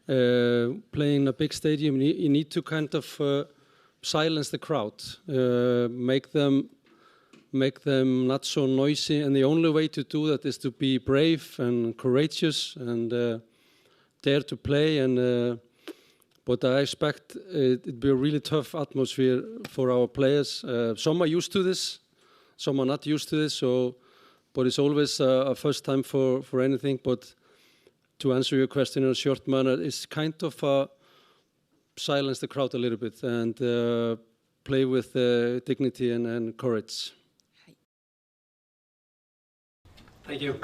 playing in a big stadium, you need to kind of silence the crowd, make them not so noisy, and the only way to do that is to be brave and courageous and dare to play. And but I expect it'd be a really tough atmosphere for our players. Some are used to this, some are not used to this. So, but it's always a first time for anything. But to answer your question in a short manner, it's kind of silence the crowd a little bit and play with dignity and courage. Thank you.